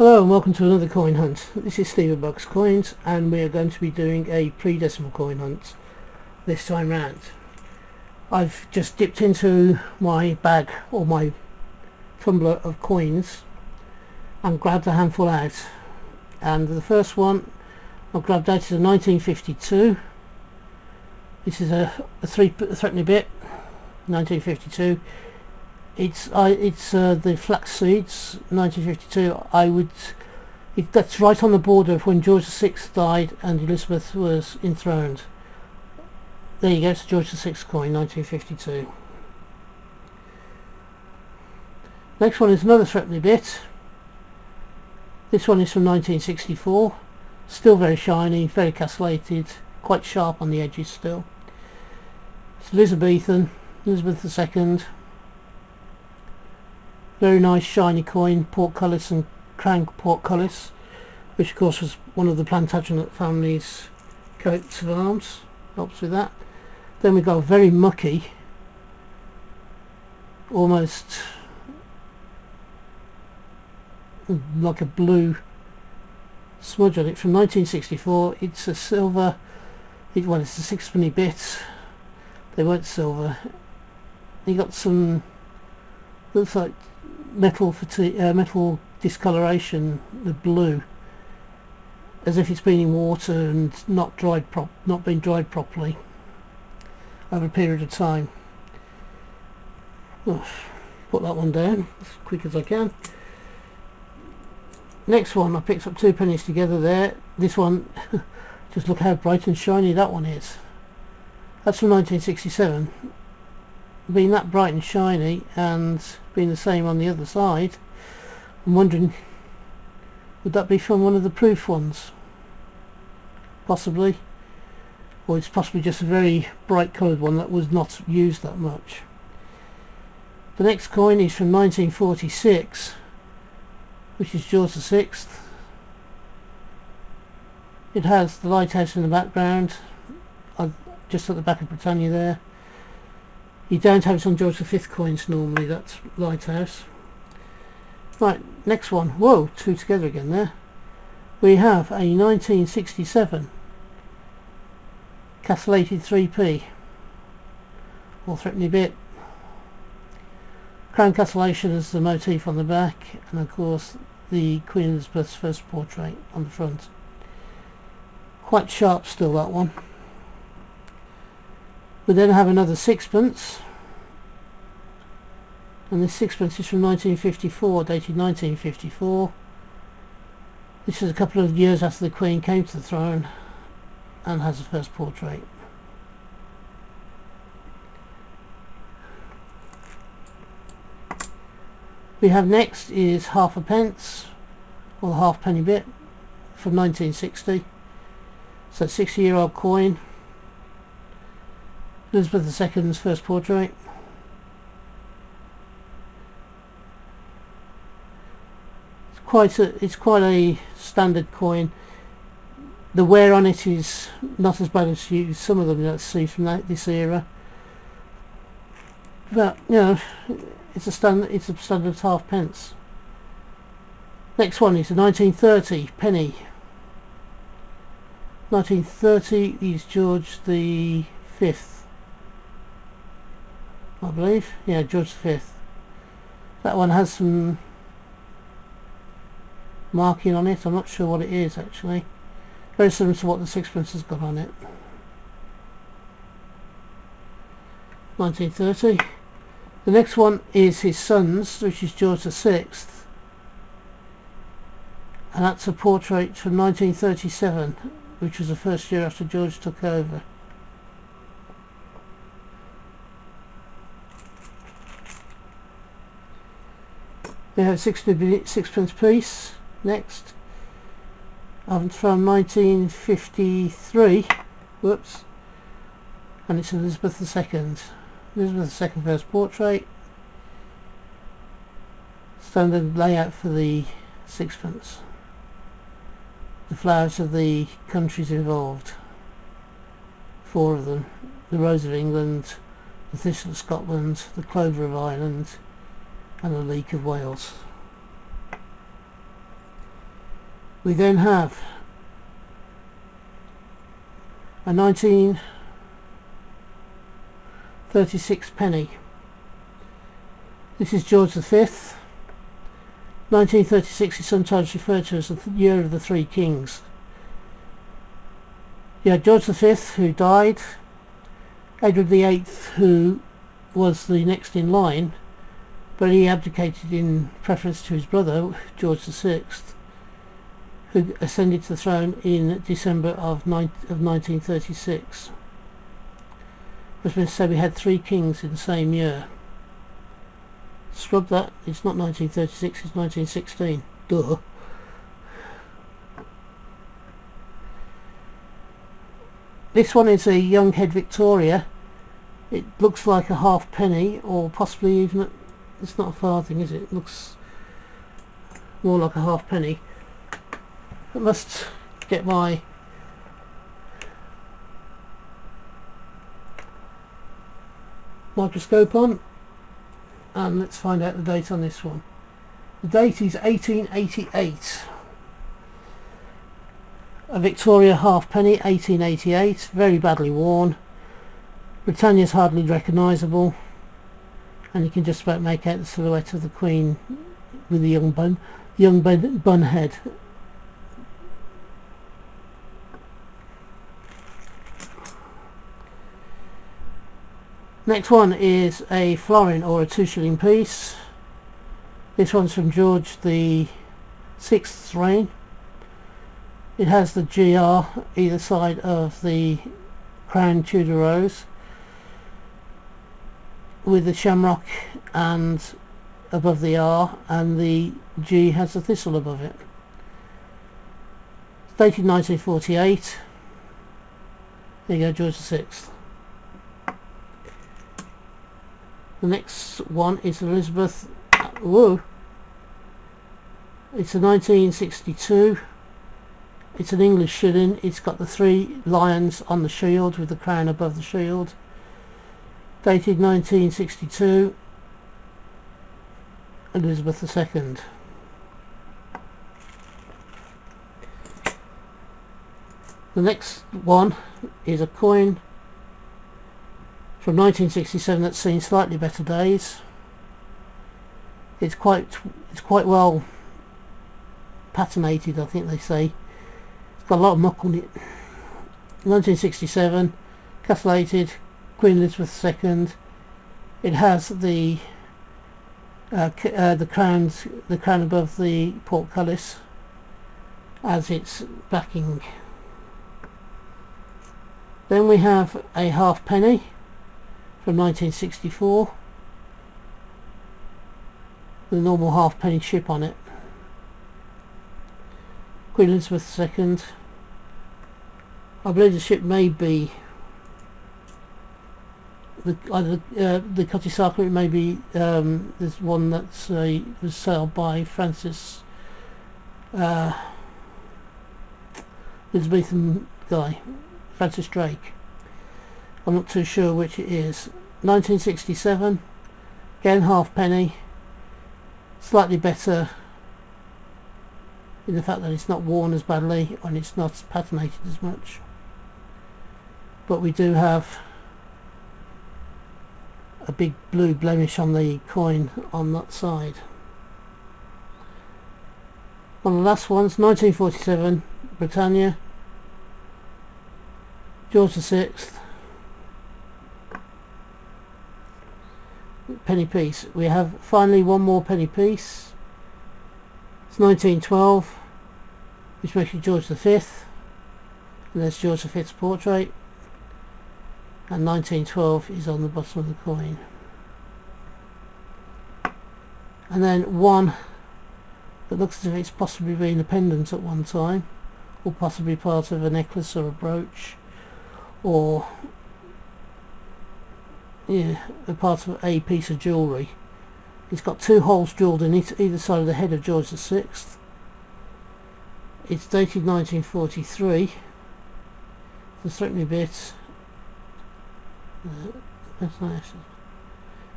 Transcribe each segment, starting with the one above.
Hello and welcome to another coin hunt. This is Stephen Bucks Coins and we are going to be doing a pre-decimal coin hunt this time round. I've just dipped into my bag or my tumbler of coins and grabbed a handful out, and the first one I've grabbed out is a 1952. This is a threepenny bit, 1952. It's the flax seeds, 1952. That's right on the border of when George VI died and Elizabeth was enthroned. There you go, it's George VI coin, 1952. Next one is another threepenny bit. This one is from 1964. Still very shiny, very castellated, quite sharp on the edges still. It's Elizabethan, Elizabeth II. Very nice shiny coin, portcullis and crown portcullis, which of course was one of the Plantagenet family's coats of arms. Helps with that. Then we got a very mucky, almost like a blue smudge on it, from 1964. It's a silver, well, it's a sixpenny bit. They weren't silver. You got some, looks like metal discoloration, the blue, as if it's been in water and not been dried properly over a period of time. Put that one down as quick as I can. Next one, I picked up two pennies together there. This one, just look how bright and shiny that one is. That's from 1967. Being that bright and shiny and being the same on the other side, I'm wondering, would that be from one of the proof ones? Possibly. Or it's possibly just a very bright coloured one that was not used that much. The next coin is from 1946, which is George VI. It has the lighthouse in the background, just at the back of Britannia there. You don't have it on George V coins normally, that's lighthouse. Right, next one. Whoa, two together again there. We have a 1967 castellated 3p, or threepenny bit. Crown castellation is the motif on the back, and of course the Queen Elizabeth's first portrait on the front. Quite sharp still, that one. We then have another sixpence, and this sixpence is from 1954, dated 1954. This is a couple of years after the Queen came to the throne and has the first portrait. We have next is half a pence, or the halfpenny bit, from 1960. So 60-year-old coin. Elizabeth II's first portrait. It's quite a standard coin. The wear on it is not as bad as some of them you see from this era. But you know, it's a standard halfpence. Next one is a 1930 penny. 1930 is George the Fifth, I believe. Yeah, George V. That one has some marking on it. I'm not sure what it is actually. Very similar to what the sixpence has got on it. 1930. The next one is his son's, which is George VI, and that's a portrait from 1937, which was the first year after George took over. We have a sixpence piece next, from 1953, whoops, and it's Elizabeth II. Elizabeth II first portrait. Standard layout for the sixpence. The flowers of the countries involved, 4 of them: the Rose of England, the Thistle of Scotland, the Clover of Ireland, and the Leek of Wales. We then have a 1936 penny. This is George V. 1936 is sometimes referred to as the year of the Three Kings. You had George V, who died, Edward VIII, who was the next in line, but he abdicated in preference to his brother, George VI, who ascended to the throne in December of 1936. Which means to say we had three kings in the same year. Scrub that, it's not 1936, it's 1916. Duh. This one is a young head Victoria. It looks like a half penny, or possibly even, it's not a farthing, is it? It looks more like a half penny. I must get my microscope on, and let's find out the date on this one. The date is 1888. A Victoria halfpenny, 1888, very badly worn. Britannia's hardly recognisable, and you can just about make out the silhouette of the Queen with the young bun head. Next one is a florin, or a 2-shilling piece. This one's from George the Sixth's reign. It has the GR either side of the crown Tudor rose, with the shamrock and above the R, and the G has a thistle above it. It's dated 1948. There you go, George VI. The next one is Elizabeth. Whoa! It's a 1962. It's an English shilling. It's got the 3 lions on the shield with the crown above the shield. Dated 1962. Elizabeth II. The next one is a coin from 1967 that's seen slightly better days. It's quite well patinated, I think they say. It's got a lot of muck on it. 1967, castellated, Queen Elizabeth II. It has the crown above the portcullis as its backing. Then we have a halfpenny from 1964, with a normal halfpenny ship on it. Queen Elizabeth II. I believe the ship may be either the Kotisaka. It may be there's one that's was sailed by Francis Elizabethan guy, Francis Drake. I'm not too sure which it is. 1967, again halfpenny, slightly better in the fact that it's not worn as badly and it's not patinated as much. But we do have a big blue blemish on the coin on that side. One of the last ones, 1947, Britannia, George VI, penny piece. We have finally one more penny piece. It's 1912, which makes it George V, and there's George V's portrait, and 1912 is on the bottom of the coin. And then one that looks as if it's possibly been a pendant at one time, or possibly part of a necklace or a brooch, or a part of a piece of jewellery. It's got 2 holes drilled in it, either side of the head of George VI. It's dated 1943. The threatening bit.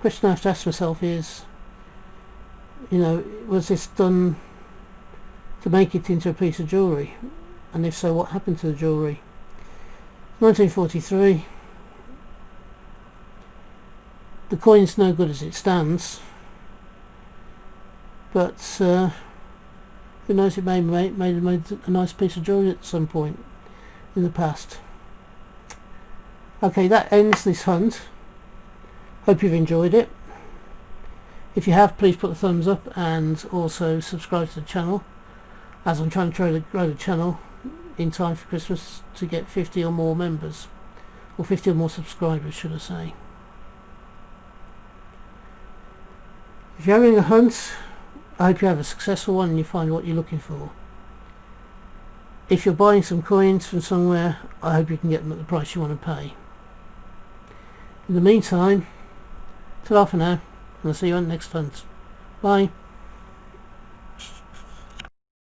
Question I have to ask myself is, was this done to make it into a piece of jewellery, and if so, what happened to the jewellery? 1943. The coin's no good as it stands, but who knows, it may made a nice piece of jewellery at some point in the past. Okay, that ends this hunt. Hope you've enjoyed it. If you have, please put a thumbs up and also subscribe to the channel, as I'm trying to grow the channel in time for Christmas to get 50 or more members, or 50 or more subscribers, should I say. If you're having a hunt, I hope you have a successful one and you find what you're looking for. If you're buying some coins from somewhere, I hope you can get them at the price you want to pay. In the meantime, ta-ra for now, and I'll see you on the next hunt. Bye.